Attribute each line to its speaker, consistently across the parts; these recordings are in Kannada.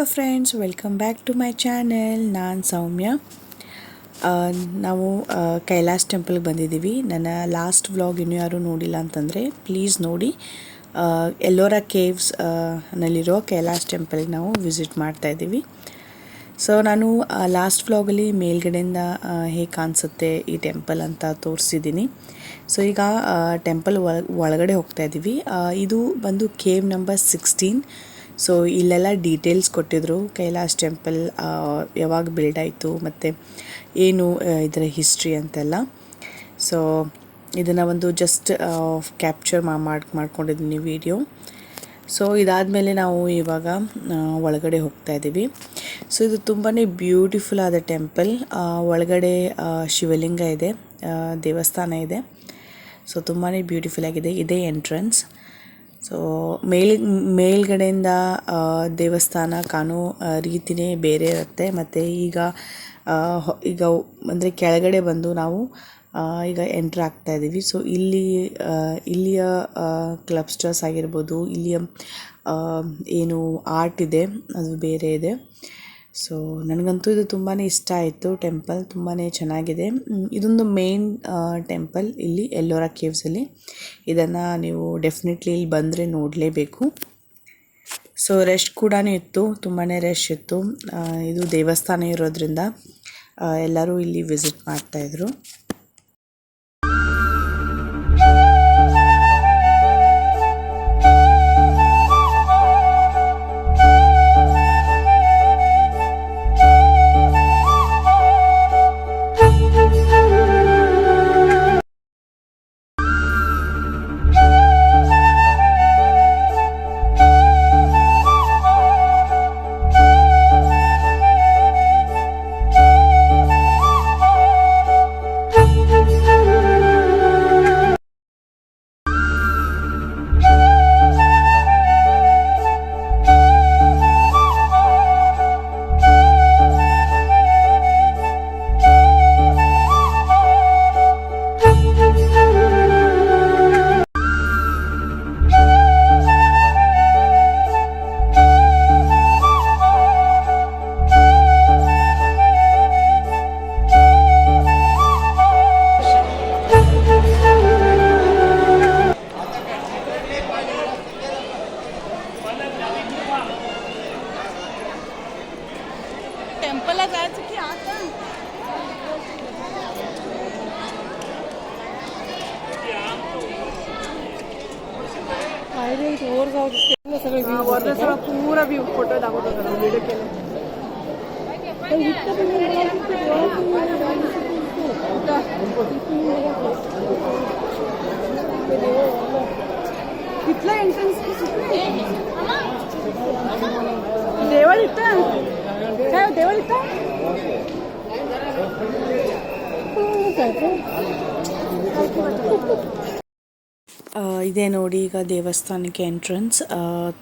Speaker 1: Hello friends, welcome back to my channel. ನಾನು ಸೌಮ್ಯ. ನಾವು ಕೈಲಾಸ್ ಟೆಂಪಲ್ಗೆ ಬಂದಿದ್ದೀವಿ. ನನ್ನ ಲಾಸ್ಟ್ ವ್ಲಾಗ್ ಇನ್ನೂ ಯಾರೂ ನೋಡಿಲ್ಲ ಅಂತಂದರೆ ಪ್ಲೀಸ್ ನೋಡಿ. ಎಲ್ಲೋರಾ ಕೇವ್ಸ್ ನಲ್ಲಿರೋ ಕೈಲಾಸ್ ಟೆಂಪಲ್ಗೆ ನಾವು ವಿಸಿಟ್ ಮಾಡ್ತಾಯಿದ್ದೀವಿ. ಸೊ ನಾನು ಲಾಸ್ಟ್ ವ್ಲಾಗಲ್ಲಿ ಮೇಲ್ಗಡೆಯಿಂದ ಹೇಗೆ ಕಾಣಿಸುತ್ತೆ ಈ ಟೆಂಪಲ್ ಅಂತ ತೋರಿಸಿದ್ದೀನಿ. ಸೊ ಈಗ ಟೆಂಪಲ್ ಒಳಗಡೆ ಹೋಗ್ತಾ ಇದ್ದೀವಿ. ಇದು ಬಂದು ಕೇವ್ ನಂಬರ್ 16. ಸೊ ಇಲ್ಲೆಲ್ಲ ಡೀಟೇಲ್ಸ್ ಕೊಟ್ಟಿದ್ರು, ಕೈಲಾಸ್ ಟೆಂಪಲ್ ಯಾವಾಗ ಬಿಲ್ಡ್ ಆಯಿತು ಮತ್ತು ಏನು ಇದರ ಹಿಸ್ಟ್ರಿ ಅಂತೆಲ್ಲ. ಸೊ ಇದನ್ನು ಒಂದು ಜಸ್ಟ್ ಕ್ಯಾಪ್ಚರ್ ಮಾಡ್ಕೊಂಡಿದ್ದೀನಿ ವಿಡಿಯೋ. ಸೊ ಇದಾದಮೇಲೆ ನಾವು ಇವಾಗ ಒಳಗಡೆ ಹೋಗ್ತಾ ಇದ್ದೀವಿ. ಸೊ ಇದು ತುಂಬಾ ಬ್ಯೂಟಿಫುಲ್ ಆದ ಟೆಂಪಲ್. ಒಳಗಡೆ ಶಿವಲಿಂಗ ಇದೆ, ದೇವಸ್ಥಾನ ಇದೆ. ಸೊ ತುಂಬಾ ಬ್ಯೂಟಿಫುಲ್ ಆಗಿದೆ. ಇದೇ ಎಂಟ್ರೆನ್ಸ್. ಸೊ ಮೇಲ್ಗಡೆಯಿಂದ ದೇವಸ್ಥಾನ ಕಾಣೋ ರೀತಿಯೇ ಬೇರೆ ಇರುತ್ತೆ. ಮತ್ತು ಈಗ ಅಂದರೆ ಕೆಳಗಡೆ ಬಂದು ನಾವು ಈಗ ಎಂಟ್ರ್ ಆಗ್ತಾ ಇದ್ದೀವಿ. ಸೊ ಇಲ್ಲಿಯ ಕ್ಲಬ್ಸ್ಟರ್ಸ್ ಆಗಿರ್ಬೋದು, ಇಲ್ಲಿಯ ಏನು ಆರ್ಟ್ ಇದೆ ಅದು ಬೇರೆ ಇದೆ. ಸೊ ನನಗಂತೂ ಇದು ತುಂಬಾ ಇಷ್ಟ ಆಯಿತು. ಟೆಂಪಲ್ ತುಂಬಾ ಚೆನ್ನಾಗಿದೆ. ಇದೊಂದು ಮೇನ್ ಟೆಂಪಲ್ ಇಲ್ಲಿ ಎಲ್ಲೋರಾ ಕೇವ್ಸಲ್ಲಿ. ಇದನ್ನು ನೀವು ಡೆಫಿನೆಟ್ಲಿ ಇಲ್ಲಿ ಬಂದರೆ ನೋಡಲೇಬೇಕು. ಸೊ ರಶ್ ಕೂಡ ಇತ್ತು, ತುಂಬಾ ರಶ್ ಇತ್ತು. ಇದು ದೇವಸ್ಥಾನ ಇರೋದ್ರಿಂದ ಎಲ್ಲರೂ ಇಲ್ಲಿ ವಿಸಿಟ್ ಮಾಡ್ತಾಯಿದ್ರು. टेम्पलला जायचं की आता वर जाऊ सगळं पुरा व्यू फोटो दाखवतो जरा व्हिडिओ केले. इथला एंट्रन्स देवळ इथं काय देवळ इथं ಇದೇ ನೋಡಿ ಈಗ ದೇವಸ್ಥಾನಕ್ಕೆ ಎಂಟ್ರೆನ್ಸ್.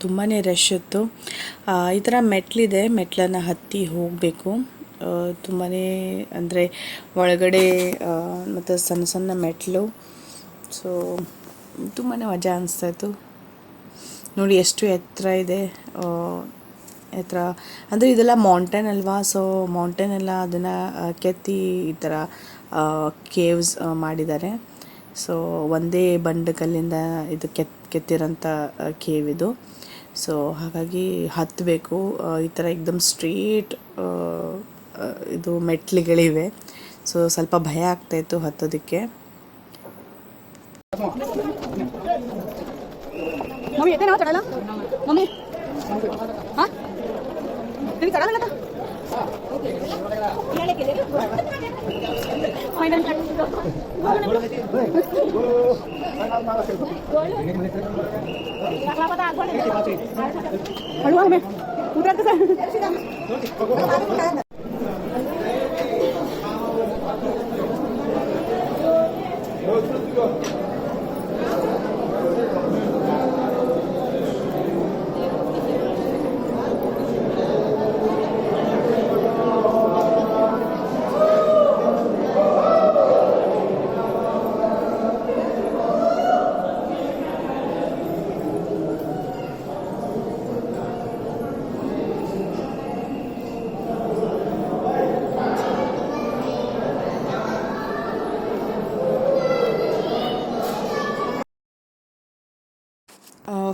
Speaker 1: ತುಂಬಾ ರಶ್ ಇತ್ತು. ಈ ಥರ ಮೆಟ್ಲಿದೆ, ಮೆಟ್ಲನ್ನು ಹತ್ತಿ ಹೋಗಬೇಕು. ತುಂಬಾ ಅಂದರೆ ಒಳಗಡೆ ಮತ್ತು ಸಣ್ಣ ಸಣ್ಣ ಮೆಟ್ಲು. ಸೊ ತುಂಬಾ ಮಜಾ ಅನಿಸ್ತಾಯಿತ್ತು. ನೋಡಿ ಎಷ್ಟು ಎತ್ತರ ಇದೆ. ಎತ್ತರ ಅಂದರೆ ಇದೆಲ್ಲ ಮೌಂಟೇನ್ ಅಲ್ವಾ. ಸೊ ಮೌಂಟೇನ್ ಎಲ್ಲ ಅದನ್ನು ಕೆತ್ತಿ ಈ ಥರ ಕೇವ್ಸ್ ಮಾಡಿದ್ದಾರೆ. ಸೊ ಒಂದೇ ಬಂಡೆ ಕಲ್ಲಿಂದ ಇದು ಕೆತ್ತಿರೋಂಥ ಕೇವ್ ಇದು. ಸೊ ಹಾಗಾಗಿ ಹತ್ತಬೇಕು. ಈ ಥರ ಎಕ್ದಮ್ ಸ್ಟ್ರೇಟ್ ಇದು ಮೆಟ್ಲುಗಳಿವೆ. ಸೊ ಸ್ವಲ್ಪ ಭಯ ಆಗ್ತಾಯಿತ್ತು ಹತ್ತೋದಕ್ಕೆ. मम्मी येते ना चढायला. मम्मी हा तुम्ही चढायला ना हळू मम्मी उतरत कसं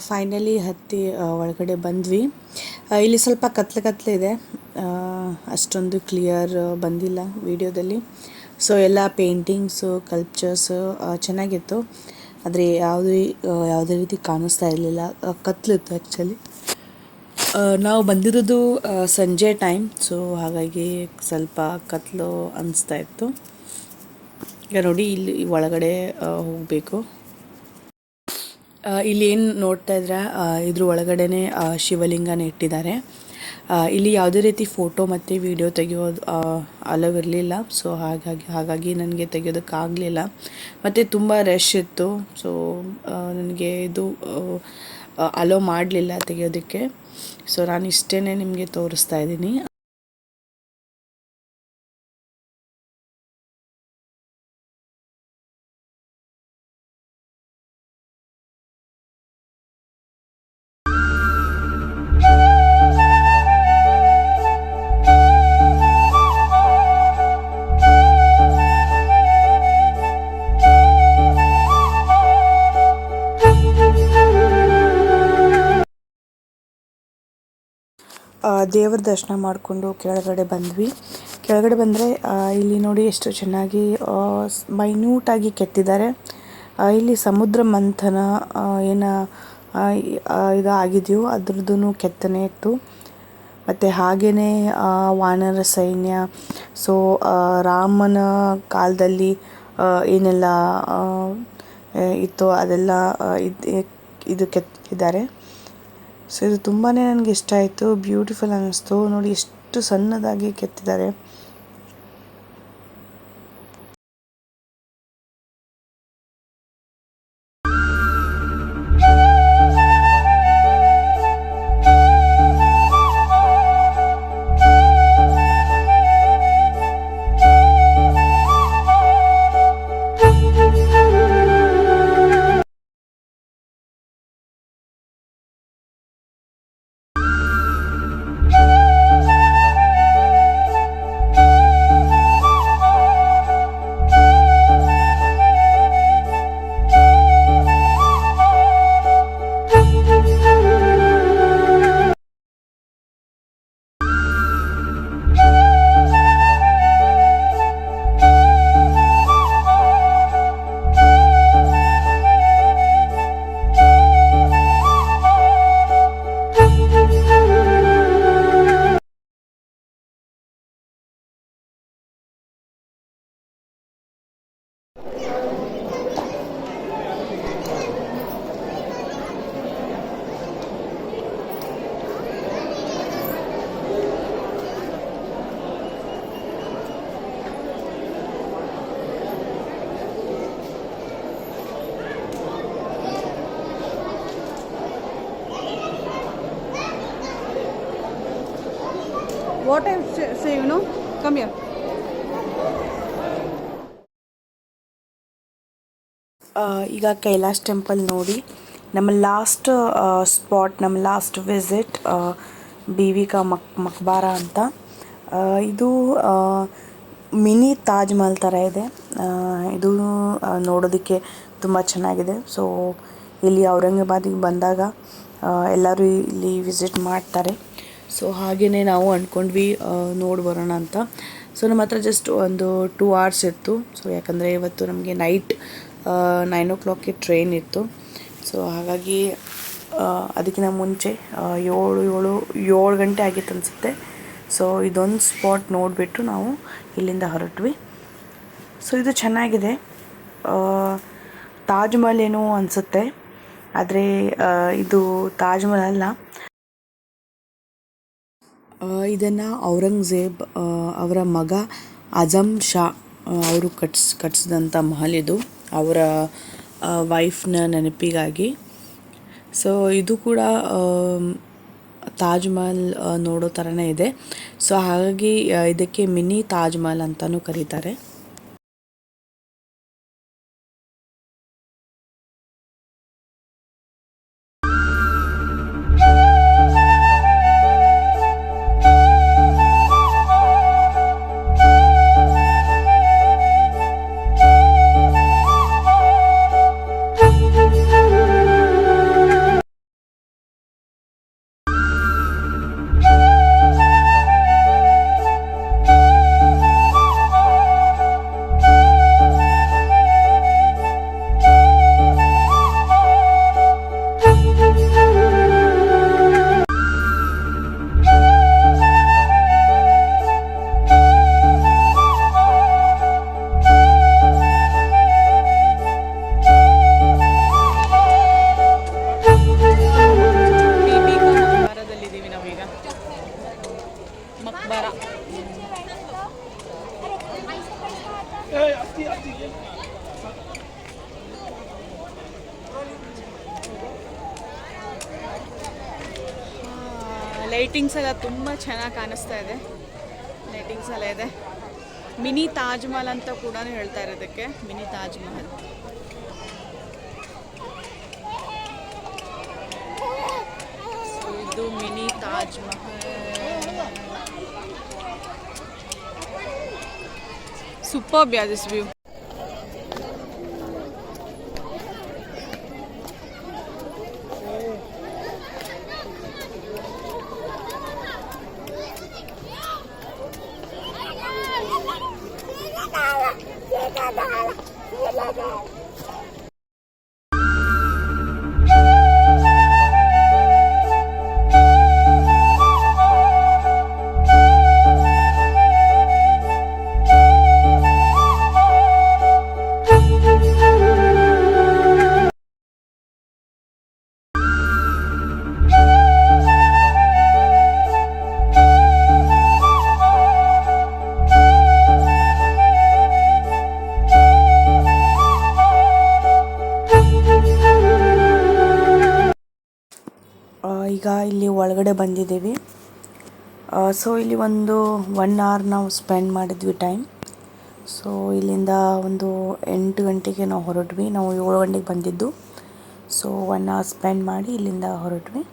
Speaker 1: ಫೈನಲಿ ಹತ್ತಿ ಒಳಗಡೆ ಬಂದ್ವಿ. ಇಲ್ಲಿ ಸ್ವಲ್ಪ ಕತ್ಲೆ ಇದೆ, ಅಷ್ಟೊಂದು ಕ್ಲಿಯರ್ ಬಂದಿಲ್ಲ ವಿಡಿಯೋದಲ್ಲಿ. ಸೊ ಎಲ್ಲ ಪೇಂಟಿಂಗ್ಸು ಕಲ್ಪ್ಚರ್ಸು ಚೆನ್ನಾಗಿತ್ತು, ಆದರೆ ಯಾವುದೇ ರೀತಿ ಕಾಣಿಸ್ತಾ ಇರಲಿಲ್ಲ, ಕತ್ಲಿತ್ತು ಆ್ಯಕ್ಚುಲಿ. ನಾವು ಬಂದಿರೋದು ಸಂಜೆ ಟೈಮ್, ಸೊ ಹಾಗಾಗಿ ಸ್ವಲ್ಪ ಕತ್ಲು ಅನಿಸ್ತಾ ಇತ್ತು. ಈಗ ನೋಡಿ ಇಲ್ಲಿ ಒಳಗಡೆ ಹೋಗಬೇಕು. ಇಲ್ಲಿ ಏನು ನೋಡ್ತಾ ಇದ್ರೆ ಇದ್ರ ಒಳಗಡೆನೆ ಶಿವಲಿಂಗನ ಇಟ್ಟಿದ್ದಾರೆ. ಇಲ್ಲಿ ಯಾವುದೇ ರೀತಿ ಫೋಟೋ ಮತ್ತು ವಿಡಿಯೋ ತೆಗೆಯೋದು ಅಲವ್ ಇರಲಿಲ್ಲ. ಸೊ ಹಾಗಾಗಿ ನನಗೆ ತೆಗೆಯೋದಕ್ಕಾಗಲಿಲ್ಲ, ಮತ್ತು ತುಂಬ ರಶ್ ಇತ್ತು. ಸೊ ನನಗೆ ಇದು ಅಲೋ ಮಾಡಲಿಲ್ಲ ತೆಗೆಯೋದಕ್ಕೆ. ಸೊ ನಾನು ಇಷ್ಟೇ ನಿಮಗೆ ತೋರಿಸ್ತಾ ಇದ್ದೀನಿ. ದೇವರ ದರ್ಶನ ಮಾಡಿಕೊಂಡು ಕೆಳಗಡೆ ಬಂದ್ವಿ. ಕೆಳಗಡೆ ಬಂದರೆ ಇಲ್ಲಿ ನೋಡಿ ಎಷ್ಟು ಚೆನ್ನಾಗಿ ಮೈನ್ಯೂಟಾಗಿ ಕೆತ್ತಿದ್ದಾರೆ. ಇಲ್ಲಿ ಸಮುದ್ರ ಮಂಥನ ಏನು ಇದು ಆಗಿದೆಯೋ ಅದ್ರದ್ದು ಕೆತ್ತನೆ ಇತ್ತು. ಮತ್ತು ಹಾಗೆಯೇ ವಾನರ ಸೈನ್ಯ, ಸೊ ರಾಮನ ಕಾಲದಲ್ಲಿ ಏನೆಲ್ಲ ಇತ್ತು ಅದೆಲ್ಲ ಇದು ಕೆತ್ತಿದ್ದಾರೆ. ಸೊ ಇದು ತುಂಬಾ ನನಗೆ ಇಷ್ಟ ಆಯಿತು, ಬ್ಯೂಟಿಫುಲ್ ಅನ್ನಿಸ್ತು. ನೋಡಿ ಎಷ್ಟು ಸಣ್ಣದಾಗಿ ಕೆತ್ತಿದ್ದಾರೆ.
Speaker 2: What I say, come here.
Speaker 1: ಈಗ ಕೈಲಾಶ್ ಟೆಂಪಲ್ ನೋಡಿ, ನಮ್ಮ ಲಾಸ್ಟ್ ಸ್ಪಾಟ್, ನಮ್ಮ ಲಾಸ್ಟ್ ವಿಸಿಟ್ ಬೀವಿಕಾ ಮಕ್ಬಾರ ಅಂತ. ಇದು ಮಿನಿ ತಾಜ್ ಮಹಲ್ ಥರ ಇದೆ. ಇದು ನೋಡೋದಕ್ಕೆ ತುಂಬ ಚೆನ್ನಾಗಿದೆ. ಸೊ ಇಲ್ಲಿ ಔರಂಗಾಬಾದಿಗೆ ಬಂದಾಗ ಎಲ್ಲರೂ ಇಲ್ಲಿ ವಿಸಿಟ್ ಮಾಡ್ತಾರೆ. ಸೊ ಹಾಗೆಯೇ ನಾವು ಅಂದ್ಕೊಂಡ್ವಿ ನೋಡಿ ಬರೋಣ ಅಂತ. ಸೊ ನಮ್ಮ ಹತ್ರ ಜಸ್ಟ್ ಒಂದು 2 hours ಇತ್ತು. ಸೊ ಯಾಕಂದರೆ ಇವತ್ತು ನಮಗೆ ನೈಟ್ 9 o'clock ಟ್ರೈನ್ ಇತ್ತು. ಸೊ ಹಾಗಾಗಿ ಅದಕ್ಕಿಂತ ಮುಂಚೆ 7 ಗಂಟೆ ಆಗಿತ್ತು ಅನಿಸುತ್ತೆ. ಸೊ ಇದೊಂದು ಸ್ಪಾಟ್ ನೋಡಿಬಿಟ್ಟು ನಾವು ಇಲ್ಲಿಂದ ಹೊರಟ್ವಿ. ಸೊ ಇದು ಚೆನ್ನಾಗಿದೆ, ತಾಜ್ ಮಹಲ್ ಏನೋ ಅನಿಸುತ್ತೆ, ಆದರೆ ಇದು ತಾಜ್ ಮಹಲ್ ಅಲ್ಲ. ಇದನ್ನು ಔರಂಗಜೇಬ್ ಅವರ ಮಗ ಅಜಮ್ ಶಾ ಅವರು ಕಟ್ಸಿದಂಥ ಮಹಲ್ ಇದು, ಅವರ ವೈಫ್ನ ನೆನಪಿಗಾಗಿ. ಸೊ ಇದು ಕೂಡ ತಾಜ್ ಮಹಲ್ ನೋಡೋ ಥರನೇ ಇದೆ. ಸೊ ಹಾಗಾಗಿ ಇದಕ್ಕೆ ಮಿನಿ ತಾಜ್ ಮಹಲ್ ಅಂತಲೂ ಕರೀತಾರೆ.
Speaker 2: ಲೈಟಿಂಗ್ಸ್ ಎಲ್ಲ ತುಂಬ ಚೆನ್ನಾಗಿ ಕಾಣಿಸ್ತಾ ಇದೆ. ಲೈಟಿಂಗ್ಸ್ ಎಲ್ಲ ಇದೆ. ಮಿನಿ ತಾಜ್ ಮಹಲ್ ಅಂತ ಕೂಡ ಹೇಳ್ತಾ ಇರೋದಕ್ಕೆ, ಮಿನಿ ತಾಜ್ ಮಹಲ್. ಸೊ ಇದು mini Taj Mahal. Superb yeah this view.
Speaker 1: ಈಗ ಇಲ್ಲಿ ಒಳಗಡೆ ಬಂದಿದ್ದೀವಿ. ಸೊ ಇಲ್ಲಿ ಒಂದು 1 hour ನಾವು ಸ್ಪೆಂಡ್ ಮಾಡಿದ್ವಿ ಟೈಮ್. ಸೊ ಇಲ್ಲಿಂದ ಒಂದು 8 ಗಂಟೆಗೆ ನಾವು ಹೊರಟ್ವಿ. ನಾವು 7 ಗಂಟೆಗೆ ಬಂದಿದ್ದು. ಸೊ 1 hour ಸ್ಪೆಂಡ್ ಮಾಡಿ ಇಲ್ಲಿಂದ ಹೊರಟ್ವಿ.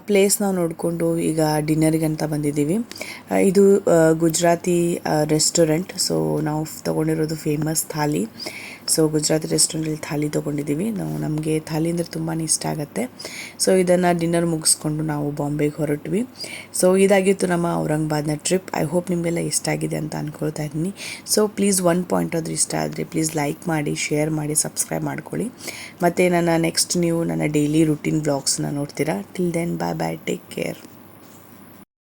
Speaker 1: ಪ್ಲೇಸ್ ನಾವು ನೋಡಿಕೊಂಡು ಈಗ ಡಿನ್ನರಿಗೆ ಅಂತ ಬಂದಿದ್ದೀವಿ. ಇದು ಗುಜರಾತಿ ರೆಸ್ಟೋರೆಂಟ್. ಸೊ ನಾವು ತೊಗೊಂಡಿರೋದು ಫೇಮಸ್ ಥಾಲಿ. ಸೊ ಗುಜರಾತಿ ರೆಸ್ಟೋರೆಂಟಲ್ಲಿ ಥಾಲಿ ತೊಗೊಂಡಿದ್ದೀವಿ. ನಮಗೆ ಥಾಲಿ ಅಂದರೆ ತುಂಬಾ ಇಷ್ಟ ಆಗುತ್ತೆ. ಸೊ ಇದನ್ನು ಡಿನ್ನರ್ ಮುಗಿಸ್ಕೊಂಡು ನಾವು ಬಾಂಬೆಗೆ ಹೊರಟ್ವಿ. ಸೊ ಇದಾಗಿತ್ತು ನಮ್ಮ ಔರಂಗಾಬಾದ್ನ ಟ್ರಿಪ್. ಐ ಹೋಪ್ ನಿಮಗೆಲ್ಲ ಇಷ್ಟ ಆಗಿದೆ ಅಂತ ಅಂದ್ಕೊಳ್ತಾ ಇದ್ದೀನಿ. ಸೊ ಪ್ಲೀಸ್ ಒಂದು ಪಾಯಿಂಟ್ ಆದರೂ ಇಷ್ಟ ಆದರೆ ಪ್ಲೀಸ್ ಲೈಕ್ ಮಾಡಿ, ಶೇರ್ ಮಾಡಿ, ಸಬ್ಸ್ಕ್ರೈಬ್ ಮಾಡ್ಕೊಳ್ಳಿ. ಮತ್ತು ನನ್ನ ನೆಕ್ಸ್ಟ್ ನೀವು ನನ್ನ ಡೈಲಿ ರುಟೀನ್ ವ್ಲಾಗ್ಸ್ನ ನೋಡ್ತೀರಾ. ಟಿಲ್ ದೆನ್ ಬಾಯ್ ಬಾಯ್, ಟೇಕ್ ಕೇರ್.